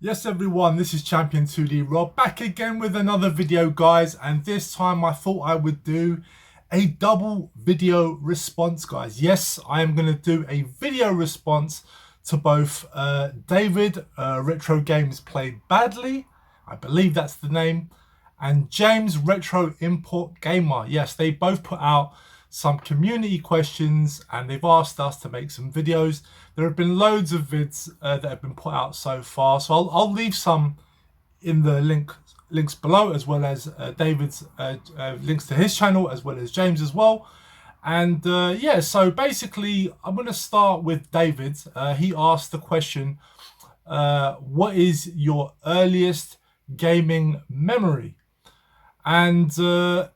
Yes everyone, this is Champion 2D Rob back again with another video guys, and this time I thought I would do a double video response guys. Yes, I am going to do a video response to both David Retro Games Played Badly, I believe that's the name, and James Retro Import Gamer. Yes, they both put out some community questions and they've asked us to make some videos. There have been loads of vids that have been put out so far, so I'll leave some in the links below, as well as David's links to his channel, as well as James as well. And yeah, so basically I'm going to start with David. He asked the question, what is your earliest gaming memory? And for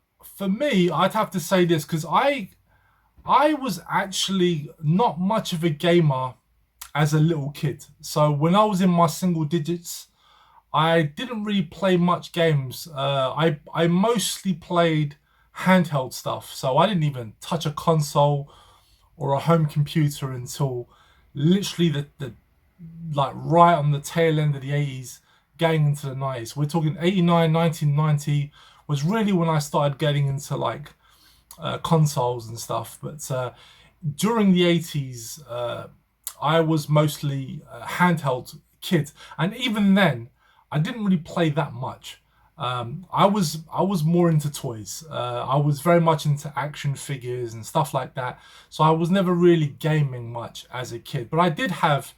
me, I'd have to say this, because I was actually not much of a gamer as a little kid. So when I was in my single digits, I didn't really play much games. I mostly played handheld stuff. So I didn't even touch a console or a home computer until literally the like right on the tail end of the 80s, going into the 90s. We're talking 89, 1990 was really when I started getting into like consoles and stuff. But during the 80s, I was mostly a handheld kid, and even then I didn't really play that much. I was more into toys. I was very much into action figures and stuff like that, so I was never really gaming much as a kid. But I did have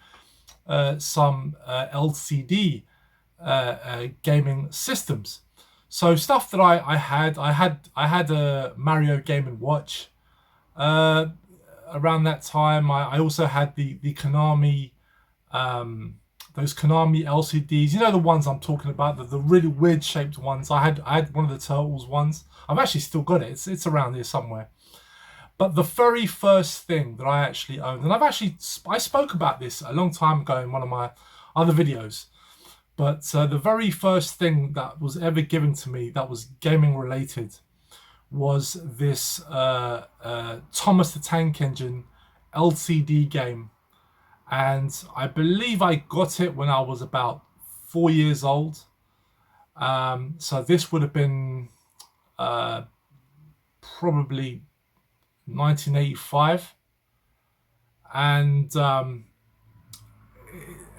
some LCD gaming systems. So stuff that I had a Mario Game & Watch around that time. I also had the Konami, those Konami LCDs. You know the ones I'm talking about, the really weird shaped ones. I had one of the Turtles ones. I've actually still got it. It's around here somewhere. But the very first thing that I actually owned, and I spoke about this a long time ago in one of my other videos. But the very first thing that was ever given to me that was gaming related was this Thomas the Tank Engine LCD game. And I believe I got it when I was about 4 years old. So this would have been probably 1985. And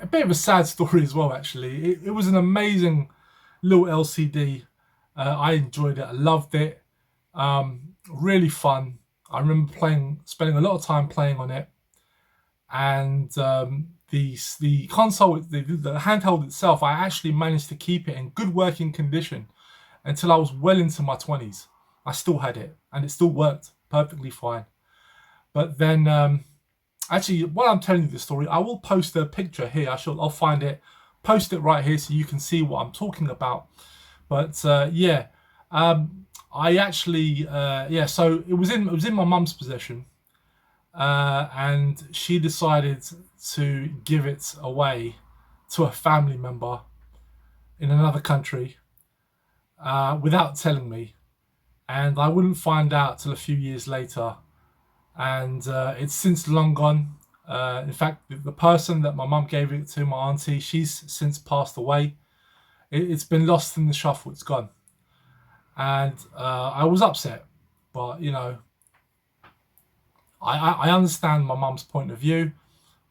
a bit of a sad story as well, actually. It was an amazing little LCD. I enjoyed it. I loved it. Really fun. I remember spending a lot of time playing on it. And the console, the handheld itself, I actually managed to keep it in good working condition until I was well into my 20s. I still had it, and it still worked perfectly fine. But then actually, while I'm telling you the story, I will post a picture here. I'll find it, post it right here so you can see what I'm talking about. But yeah, I actually yeah. So it was in my mum's possession, and she decided to give it away to a family member in another country without telling me, and I wouldn't find out till a few years later. And it's since long gone. In fact, the person that my mum gave it to, my auntie, she's since passed away. It's been lost in the shuffle. It's gone. And I was upset, but you know, I understand my mum's point of view,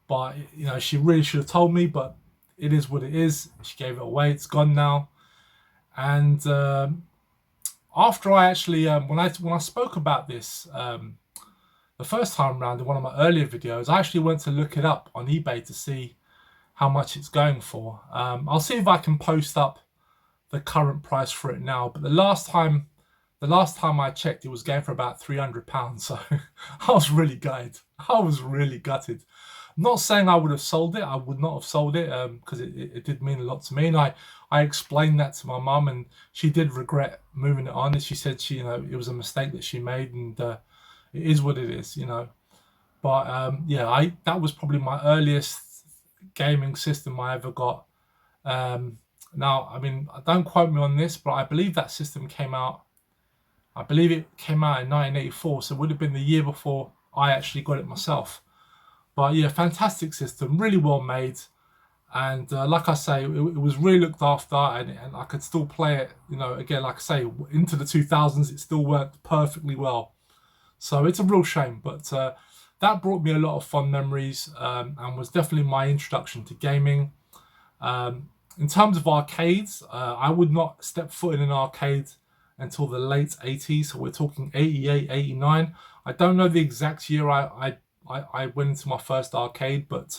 but you know, she really should have told me. But it is what it is. She gave it away. It's gone now. And after I actually when I spoke about this the first time around in one of my earlier videos, I actually went to look it up on eBay to see how much it's going for. I'll see if I can post up the current price for it now. But the last time I checked, it was going for about £300. So I was really gutted. I was really gutted. I'm not saying I would have sold it. I would not have sold it because it did mean a lot to me. And I explained that to my mum, and she did regret moving it on. And she said you know, it was a mistake that she made, and it is what it is, you know. But yeah, that was probably my earliest gaming system I ever got. Now, I mean, don't quote me on this, but I believe that system came out. I believe it came out in 1984, so it would have been the year before I actually got it myself. But yeah, fantastic system, really well made. And like I say, it was really looked after, and I could still play it. You know, again, like I say, into the 2000s, it still worked perfectly well. So it's a real shame, but that brought me a lot of fun memories, and was definitely my introduction to gaming. In terms of arcades, I would not step foot in an arcade until the late 80s. So we're talking 88, 89. I don't know the exact year I went into my first arcade, but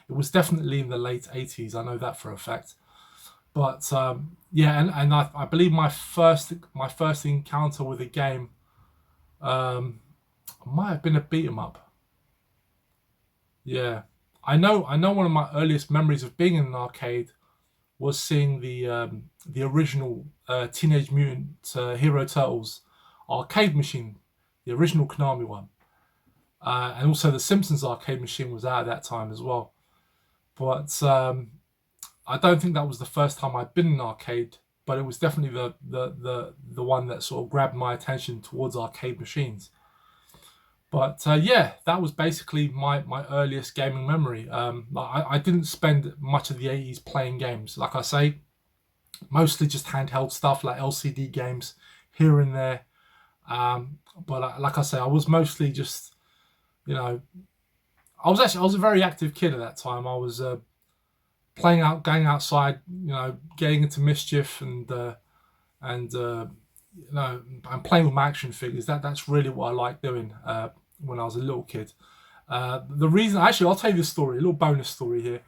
it was definitely in the late 80s. I know that for a fact. But yeah, and I believe my first encounter with a game might have been a beat 'em up. Yeah, I know one of my earliest memories of being in an arcade was seeing the original Teenage Mutant Hero Turtles arcade machine, the original Konami one, and also the Simpsons arcade machine was out at that time as well. But I don't think that was the first time I'd been in an arcade, but it was definitely the one that sort of grabbed my attention towards arcade machines. But yeah, that was basically my earliest gaming memory. I didn't spend much of the 80s playing games. Like I say, mostly just handheld stuff like LCD games here and there. But like I say, I was mostly just, you know, I was a very active kid at that time. I was playing out, going outside, you know, getting into mischief and you know, I'm playing with my action figures. That's really what I like doing when I was a little kid. The reason, actually, I'll tell you this story, a little bonus story here.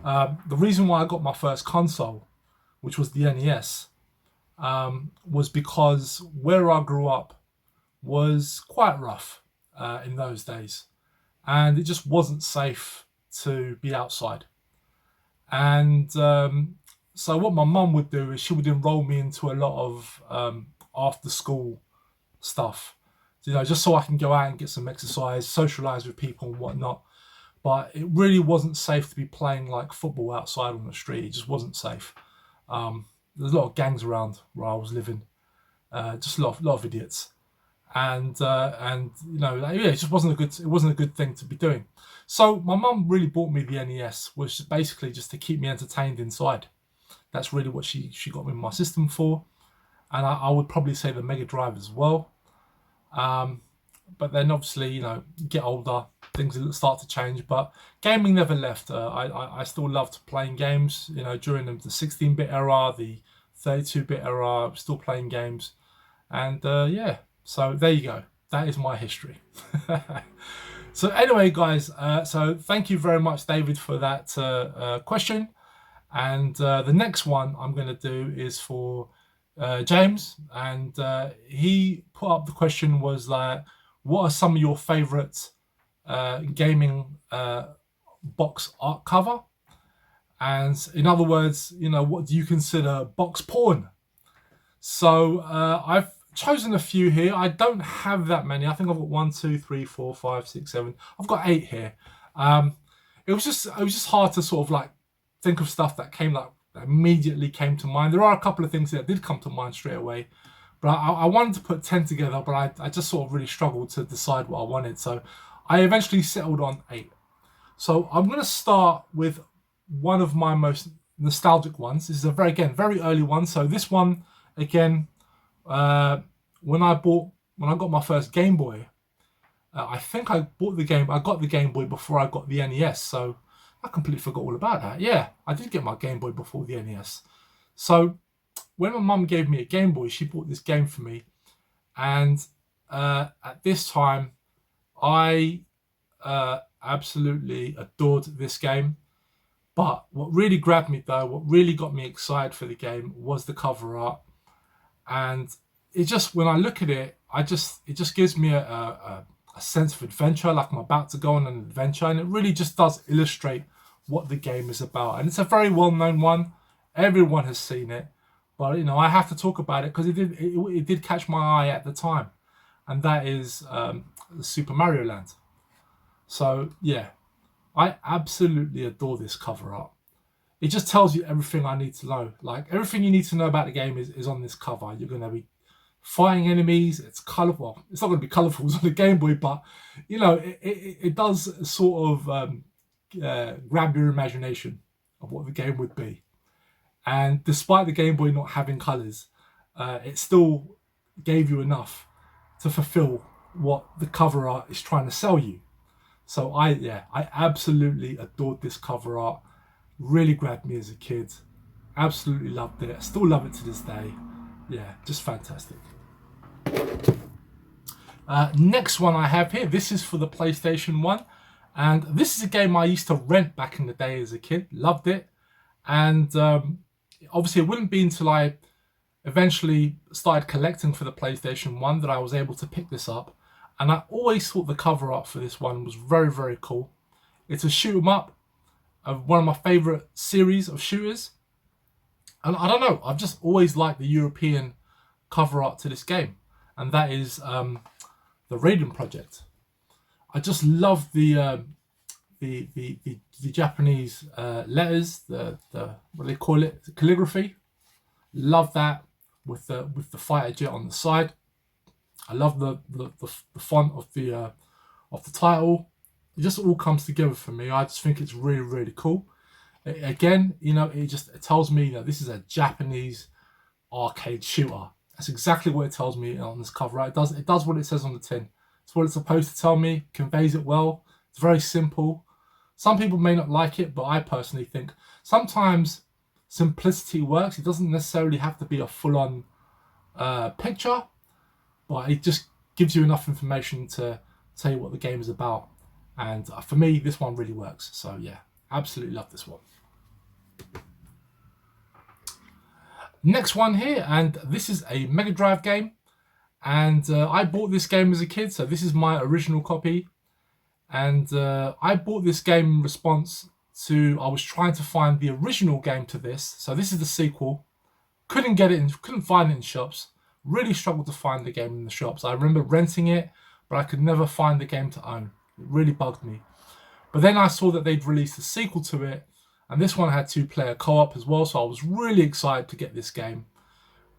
The reason why I got my first console, which was the NES, was because where I grew up was quite rough in those days, and it just wasn't safe to be outside. And so what my mum would do is she would enroll me into a lot of after school stuff, you know, just so I can go out and get some exercise, socialize with people and whatnot. But it really wasn't safe to be playing like football outside on the street. It just wasn't safe. There's a lot of gangs around where I was living, just a lot of idiots, and you know, like, yeah, it just wasn't a good thing to be doing. So my mum really bought me the NES, which is basically just to keep me entertained inside. That's really what she got me my system for, and I would probably say the Mega Drive as well. But then obviously, you know, you get older, things start to change. But gaming never left. I still loved playing games. You know, during the 16-bit era, the 32-bit era, still playing games, and yeah. So there you go. That is my history. So anyway, guys. So thank you very much, David, for that question. And the next one I'm going to do is for James, and he put up the question was like, what are some of your favorite gaming box art cover? And in other words, you know, what do you consider box porn? So I've chosen a few here. I don't have that many. I think I've got 1, 2, 3, 4, 5, 6, 7. I've got 8 here. It was just hard to sort of like think of stuff that immediately came to mind. There are a couple of things that did come to mind straight away, but I wanted to put 10 together, but I just sort of really struggled to decide what I wanted. So I eventually settled on 8. So I'm going to start with one of my most nostalgic ones. This is very early one. So this one, again, when I got my first Game Boy, I think I got the Game Boy before I got the NES. So I completely forgot all about that. Yeah, I did get my Game Boy before the NES. So when my mum gave me a Game Boy, she bought this game for me. And at this time, I absolutely adored this game. But what really grabbed me though, what really got me excited for the game was the cover art. And it just, when I look at it, it just gives me a sense of adventure, like I'm about to go on an adventure. And it really just does illustrate what the game is about. And it's a very well-known one. Everyone has seen it. But, you know, I have to talk about it because it did catch my eye at the time. And that is Super Mario Land. So, yeah, I absolutely adore this cover art. It just tells you everything I need to know. Like, everything you need to know about the game is on this cover. You're going to be fighting enemies. It's colourful. It's not going to be colourful on the Game Boy, but, you know, it does sort of grab your imagination. of what the game would be. And despite the Game Boy not having colours, it still gave you enough to fulfill what the cover art is trying to sell you. So I absolutely adored this cover art. Really grabbed me as a kid. Absolutely loved it. I still love it to this day. Yeah, just fantastic. Next one I have here, this is for the PlayStation 1. And this is a game I used to rent back in the day as a kid. Loved it. And obviously it wouldn't be until I eventually started collecting for the PlayStation 1 that I was able to pick this up. And I always thought the cover art for this one was very, very cool. It's a shoot 'em up, one of my favourite series of shooters. And I don't know, I've just always liked the European cover art to this game. And that is the Raiden Project. I just love the Japanese letters, the what do they call it, the calligraphy. Love that with the fighter jet on the side. I love the font of the title. It just all comes together for me. I just think it's really, really cool. Again, you know, it tells me that this is a Japanese arcade shooter. That's exactly what it tells me on this cover. Right? It does what it says on the tin. It's what it's supposed to tell me. Conveys it well. It's very simple. Some people may not like it, but I personally think sometimes simplicity works. It doesn't necessarily have to be a full-on picture, but it just gives you enough information to tell you what the game is about. And for me, this one really works. So yeah, absolutely love this one. Next one here, and this is a Mega Drive game. And I bought this game as a kid, so this is my original copy. And I bought this game in response to, I was trying to find the original game to this. So this is the sequel. Couldn't find it in shops. Really struggled to find the game in the shops. I remember renting it, but I could never find the game to own. It really bugged me. But then I saw that they'd released a sequel to it, and this one had 2-player co-op as well, so I was really excited to get this game.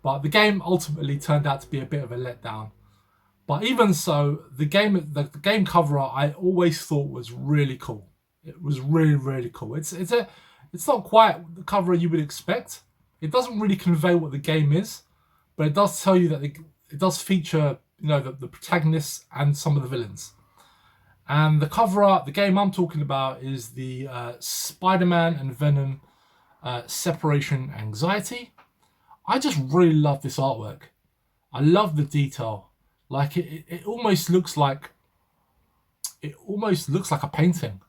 But the game ultimately turned out to be a bit of a letdown. But even so, the game cover art I always thought was really cool. It was really, really cool. It's not quite the cover you would expect. It doesn't really convey what the game is, but it does tell you that it does feature, you know, the protagonists and some of the villains. And the cover art, the game I'm talking about, is the Spider-Man and Venom Separation Anxiety. I just really love this artwork. I love the detail. Like it almost looks like a painting.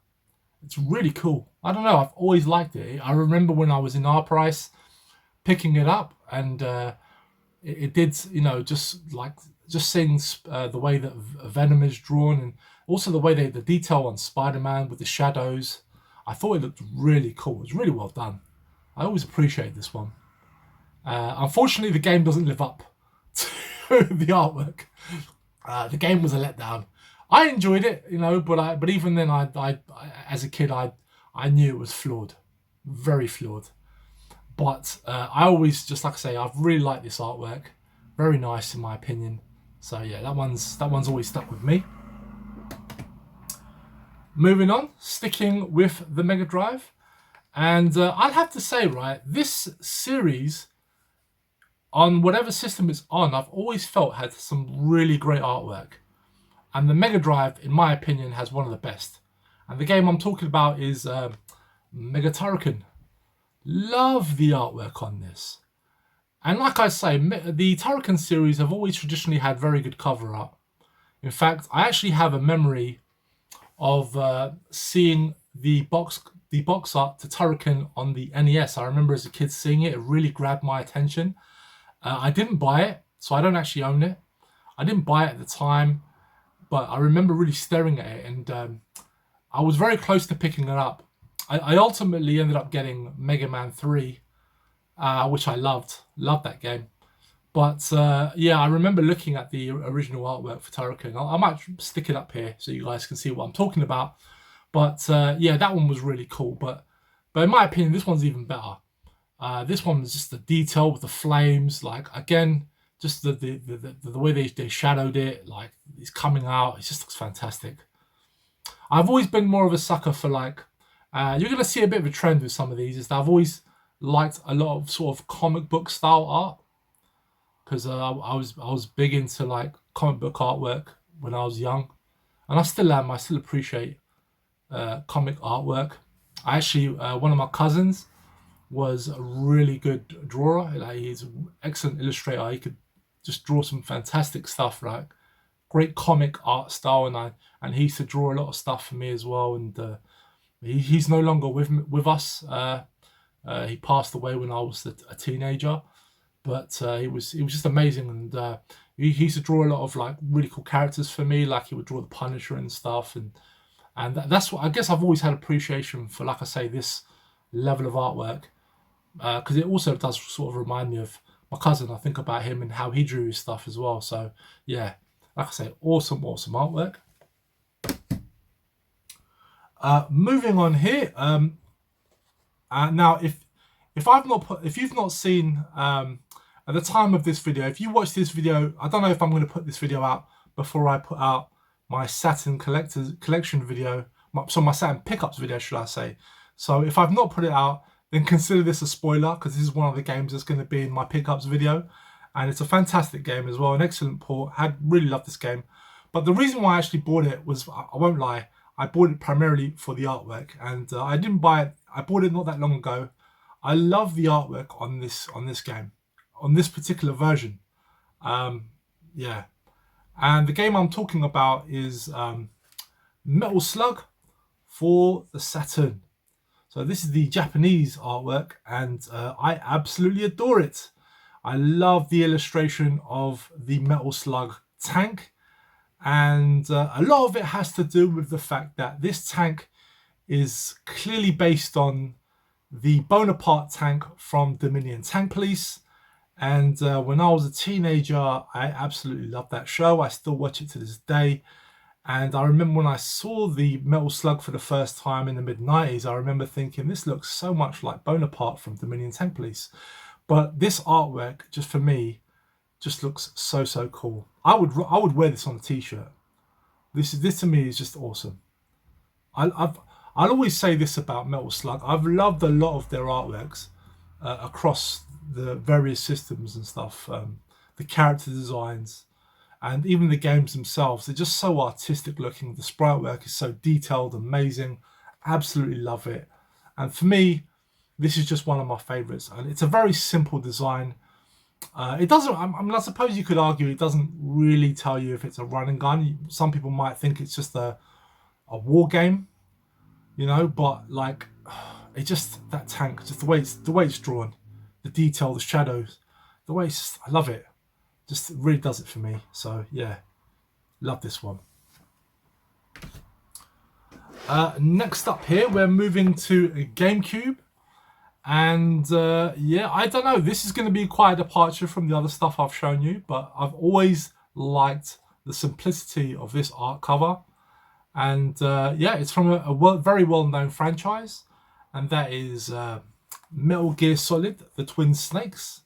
It's really cool. I don't know. I've always liked it. I remember when I was in our price picking it up, and it did, you know, just seeing the way that Venom is drawn, and also the way the detail on Spider-Man with the shadows. I thought it looked really cool. It was really well done. I always appreciate this one. Unfortunately, the game doesn't live up to the artwork. The game was a letdown. I enjoyed it, you know, but even then, I as a kid, I knew it was flawed, very flawed. But I always, just like I say, I've really liked this artwork. Very nice in my opinion. So yeah, that one's always stuck with me. Moving on, sticking with the Mega Drive, and I'd have to say, right, this series, on whatever system it's on, I've always felt had some really great artwork. And the Mega Drive, in my opinion, has one of the best. And the game I'm talking about is Mega Turrican. Love the artwork on this. And like I say, the Turrican series have always traditionally had very good cover art. In fact, I actually have a memory of seeing the box art to Turrican on the NES. I remember as a kid seeing it. It really grabbed my attention. I didn't buy it, so I don't actually own it. I didn't buy it at the time, but I remember really staring at it, and I was very close to picking it up. I ultimately ended up getting Mega Man 3, which I loved that game. But yeah, I remember looking at the original artwork for Turrican. I might stick it up here so you guys can see what I'm talking about. But yeah, that one was really cool. But in my opinion, this one's even better. This one was just the detail with the flames. Like, again, just the way they shadowed it. Like, it's coming out. It just looks fantastic. I've always been more of a sucker for, like, You're going to see a bit of a trend with some of these, is that I've always liked a lot of sort of comic book style art, because I was big into like comic book artwork when I was young, and I still am. I still appreciate comic artwork. I actually, one of my cousins was a really good drawer. Like, he's an excellent illustrator. He could just draw some fantastic stuff, like great comic art style, and he used to draw a lot of stuff for me as well. And he's no longer with us. He passed away when I was a teenager, but he was just amazing. And he used to draw a lot of like really cool characters for me. Like, he would draw the Punisher and stuff, and that's what I guess I've always had appreciation for. Like I say, this level of artwork, because it also does sort of remind me of my cousin. I think about him and how he drew his stuff as well. So yeah, like I say, awesome artwork. Moving on here. Now, if you've not seen, at the time of this video, if you watch this video, I don't know if I'm going to put this video out before I put out my Saturn collection video, my Saturn pickups video, should I say. So if I've not put it out, then consider this a spoiler, because this is one of the games that's going to be in my pickups video, and it's a fantastic game as well, an excellent port. Really loved this game. But the reason why I actually bought it was, I won't lie, I bought it primarily for the artwork, and I didn't buy it. I bought it not that long ago. I love the artwork on this game, on this particular version. Yeah, and the game I'm talking about is Metal Slug for the Saturn. So this is the Japanese artwork, and I absolutely adore it. I love the illustration of the Metal Slug tank, and a lot of it has to do with the fact that this tank is clearly based on the Bonaparte tank from Dominion Tank Police. And when I was a teenager, I absolutely loved that show. I still watch it to this day. And I remember when I saw the Metal Slug for the first time in the mid-90s, I remember thinking, this looks so much like Bonaparte from Dominion Tank Police. But this artwork, just for me, just looks so cool. I would wear this on a t-shirt. This to me is just awesome. I'll always say this about Metal Slug. I've loved a lot of their artworks across the various systems and stuff. The character designs and even the games themselves, they're just so artistic looking. The sprite work is so detailed, amazing. Absolutely love it. And for me, this is just one of my favorites. And it's a very simple design. It doesn't, I mean, I suppose you could argue it doesn't really tell you if it's a run and gun. Some people might think it's just a war game, you know, but like, it just, that tank, just the way it's drawn, the detail, the shadows, the way it's just, I love it. Just really does it for me. So yeah, love this one. Next up here, we're moving to GameCube. And yeah, I don't know, this is going to be quite a departure from the other stuff I've shown you, but I've always liked the simplicity of this art cover. And yeah, it's from a very well-known franchise, and that is Metal Gear Solid, the Twin Snakes.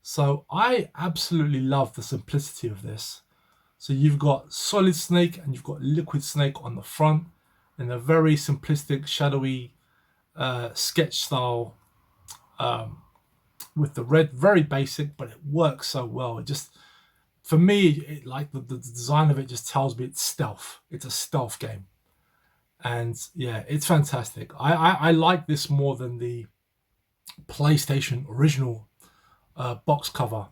So I absolutely love the simplicity of this. So you've got Solid Snake and you've got Liquid Snake on the front in a very simplistic, shadowy sketch style with the red, very basic, but it works so well. It just, for me, like the design of it just tells me it's stealth. It's a stealth game. And yeah, it's fantastic. I like this more than the PlayStation original box cover.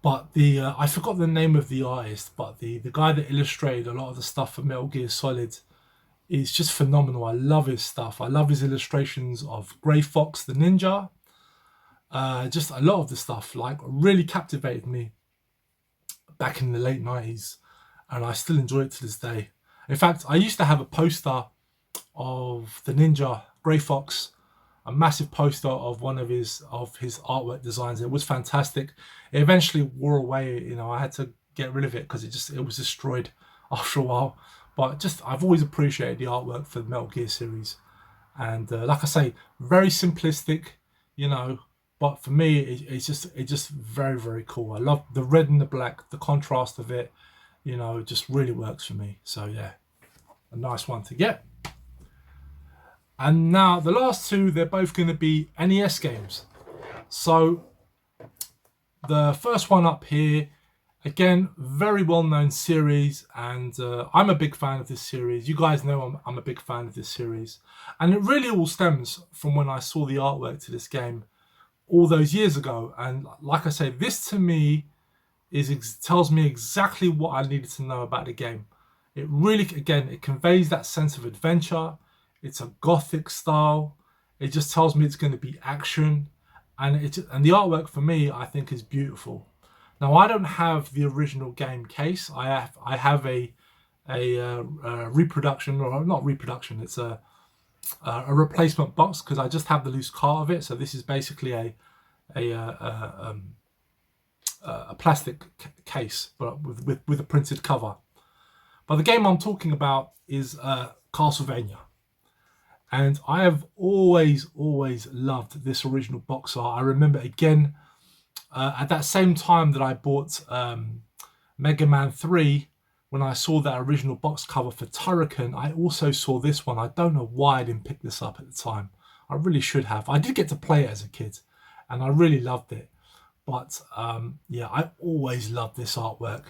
But the I forgot the name of the artist, but the guy that illustrated a lot of the stuff for Metal Gear Solid is just phenomenal. I love his stuff. I love his illustrations of Grey Fox the Ninja. Just a lot of the stuff like really captivated me back in the late 90s, and I still enjoy it to this day. In fact, I used to have a poster of the Ninja, Grey Fox, a massive poster of one of his artwork designs. It was fantastic. It eventually wore away. You know, I had to get rid of it because it was destroyed after a while. But just, I've always appreciated the artwork for the Metal Gear series. And like I say, very simplistic, you know, but for me, it's just very, very cool. I love the red and the black, the contrast of it, you know, it just really works for me. So yeah, a nice one to get. And now the last two, they're both going to be NES games. So the first one up here, again, very well-known series, and I'm a big fan of this series. You guys know I'm a big fan of this series. And it really all stems from when I saw the artwork to this game all those years ago. And like I say, this to me tells me exactly what I needed to know about the game. It really, again, it conveys that sense of adventure. It's a gothic style. It just tells me it's going to be action, and the artwork for me, I think, is beautiful. Now, I don't have the original game case. I have a reproduction, or not reproduction. It's a replacement box, because I just have the loose cart of it. So this is basically a plastic case, but with a printed cover. But the game I'm talking about is Castlevania. And I have always loved this original box art. I remember, again, at that same time that I bought Mega Man 3, when I saw that original box cover for Turrican, I also saw this one. I don't know why I didn't pick this up at the time. I really should have. I did get to play it as a kid, and I really loved it. But yeah, I always loved this artwork.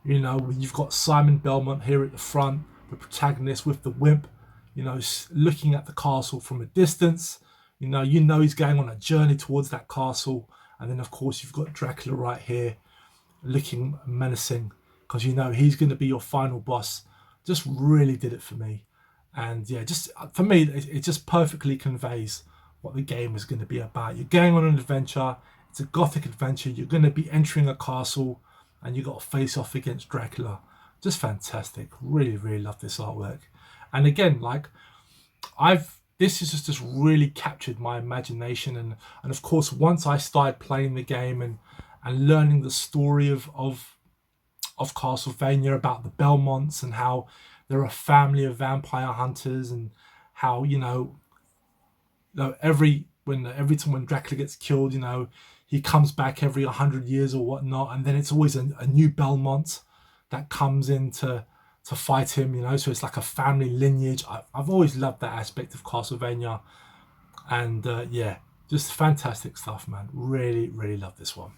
You know, you've got Simon Belmont here at the front, the protagonist with the wimp, you know, looking at the castle from a distance. You know he's going on a journey towards that castle. And then, of course, you've got Dracula right here looking menacing, because you know he's going to be your final boss. Just really did it for me. And yeah, just for me, it just perfectly conveys what the game is going to be about. You're going on an adventure. It's a gothic adventure. You're going to be entering a castle, and you got to face off against Dracula. Just fantastic. Really love this artwork. And again, like, this has just really captured my imagination. And of course, once I started playing the game and learning the story of Castlevania, about the Belmonts, and how they're a family of vampire hunters, and how, every time when Dracula gets killed, he comes back every 100 years or whatnot, and then it's always a new Belmont that comes in to fight him, so it's like a family lineage. I've always loved that aspect of Castlevania, and yeah, just fantastic stuff, man. Really love this one.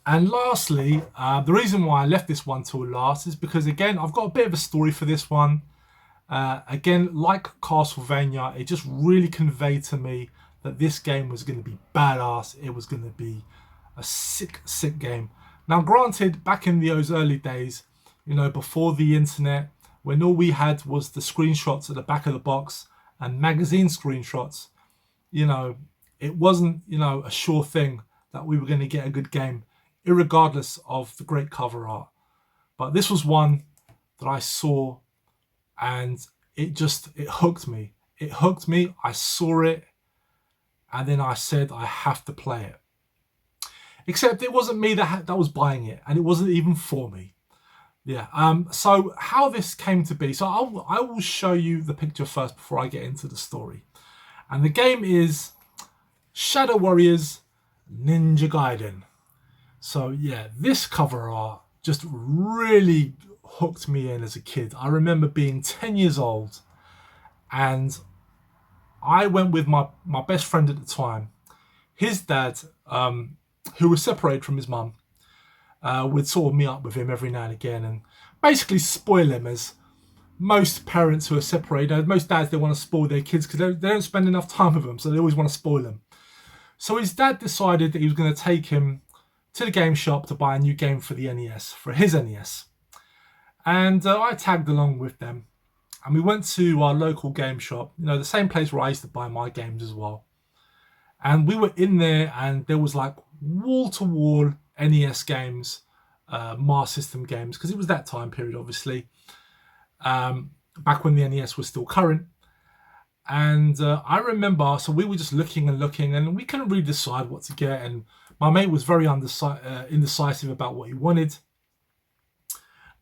And lastly, the reason why I left this one till last is because, again, I've got a bit of a story for this one. Again, like Castlevania, it just really conveyed to me that this game was going to be badass. It was going to be a sick game. Now, granted, back in those early days, before the internet, when all we had was the screenshots at the back of the box and magazine screenshots, it wasn't, a sure thing that we were going to get a good game, irregardless of the great cover art. But this was one that I saw, and it hooked me. It hooked me. I saw it, and then I said, I have to play it. Except it wasn't me that was buying it, and it wasn't even for me. Yeah. So how this came to be. So I will show you the picture first before I get into the story. And the game is Shadow Warriors Ninja Gaiden. So yeah, this cover art just really hooked me in as a kid. I remember being 10 years old, and I went with my best friend at the time. His dad, who was separated from his mum, would sort of meet up with him every now and again and basically spoil him, as most parents who are separated, most dads, they want to spoil their kids because they don't spend enough time with them, so they always want to spoil them. So his dad decided that he was going to take him to the game shop to buy a new game for the NES, for his NES. And I tagged along with them, and we went to our local game shop, the same place where I used to buy my games as well. And we were in there, and there was like wall-to-wall NES games, Master System games, because it was that time period, obviously, back when the NES was still current. And I remember, so we were just looking, and we couldn't really decide what to get. And my mate was very indecisive about what he wanted.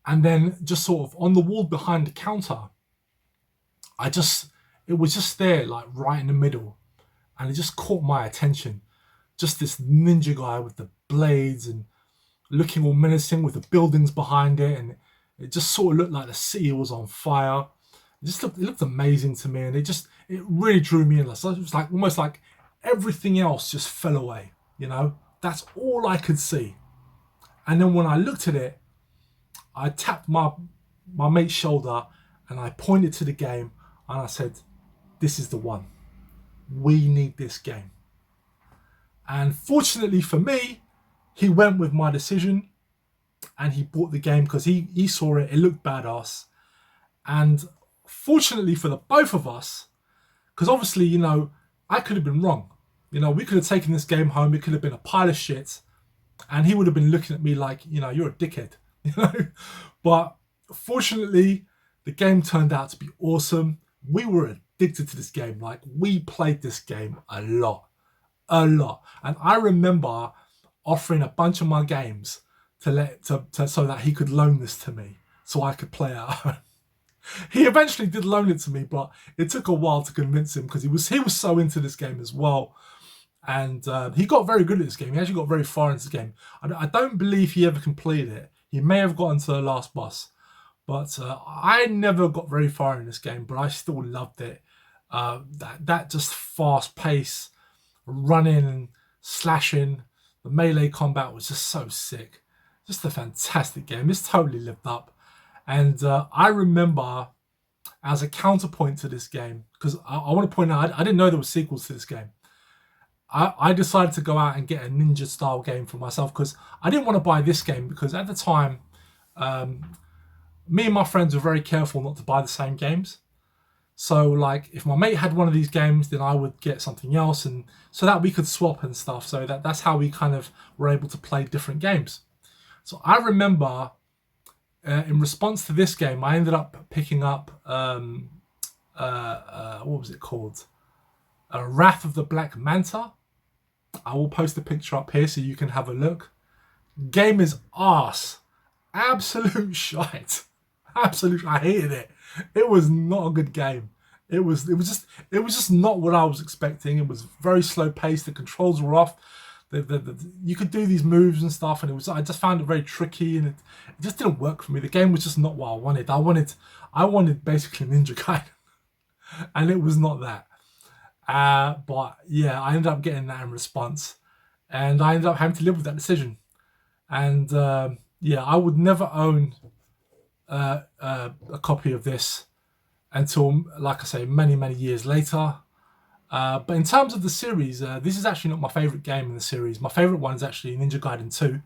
And then just sort of on the wall behind the counter, it was just there, like right in the middle. And it just caught my attention. Just this ninja guy with the blades and looking all menacing with the buildings behind it. And it just sort of looked like the city was on fire. it looked amazing to me, and it really drew me in. So it was like almost like everything else just fell away, you know. That's all I could see. And then when I looked at it, I tapped my mate's shoulder and I pointed to the game and I said, this is the one. We need this game. And fortunately for me, he went with my decision and he bought the game because he saw it. It looked badass. And fortunately for the both of us, because obviously, you know, I could have been wrong. You know, we could have taken this game home. It could have been a pile of shit. And he would have been looking at me like, you know, you're a dickhead. You know? But fortunately, the game turned out to be awesome. We were addicted to this game. Like, we played this game a lot. And I remember offering a bunch of my games so that he could loan this to me so I could play at home. He eventually did loan it to me, but it took a while to convince him because he was so into this game as well. And he got very good at this game. He actually got very far into the game. I don't believe he ever completed it. He may have gotten to the last boss. But I never got very far in this game, but I still loved it. That just fast pace, running and slashing, the melee combat was just so sick. Just a fantastic game. This totally lived up. And I remember, as a counterpoint to this game, because I want to point out, I didn't know there were sequels to this game. I decided to go out and get a ninja style game for myself because I didn't want to buy this game because at the time, me and my friends were very careful not to buy the same games. So like if my mate had one of these games, then I would get something else, and so that we could swap and stuff. So that's how we kind of were able to play different games. So I remember in response to this game, I ended up picking up what was it called? Wrath of the Black Manta. I will post a picture up here so you can have a look. Game is arse. Absolute shite. Absolute. I hated it. It was not a good game. It was just not what I was expecting. It was very slow paced. The controls were off. You could do these moves and stuff, and I just found it very tricky, and it just didn't work for me. The game was just not what I wanted. I wanted basically Ninja Gaiden, and it was not that. But yeah, I ended up getting that in response, and I ended up having to live with that decision. And yeah, I would never own a copy of this until, like I say, many years later. But in terms of the series, this is actually not my favourite game in the series. My favourite one is actually Ninja Gaiden 2.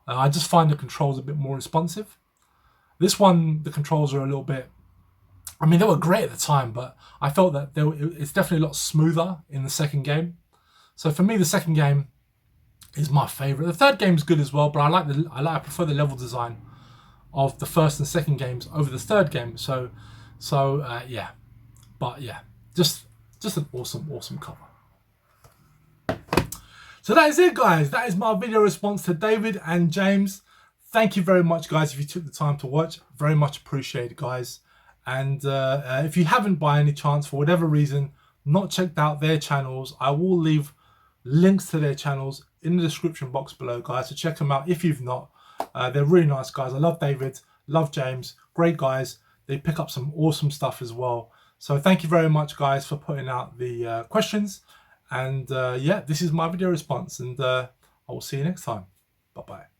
I just find the controls a bit more responsive. This one, the controls are a little bit... I mean, they were great at the time, but I felt that it's definitely a lot smoother in the second game. So for me, the second game is my favourite. The third game is good as well, but I prefer the level design of the first and second games over the third game. So yeah, but yeah, just an awesome cover. So that is it, guys. That is my video response to David and James. Thank you very much, guys, if you took the time to watch. Very much appreciated, guys. And if you haven't by any chance, for whatever reason, not checked out their channels, I will leave links to their channels in the description box below, guys. So check them out if you've not. They're really nice guys. I love David, love James, great guys. They pick up some awesome stuff as well. So thank you very much, guys, for putting out the questions. And yeah, this is my video response, and I will see you next time. Bye-bye.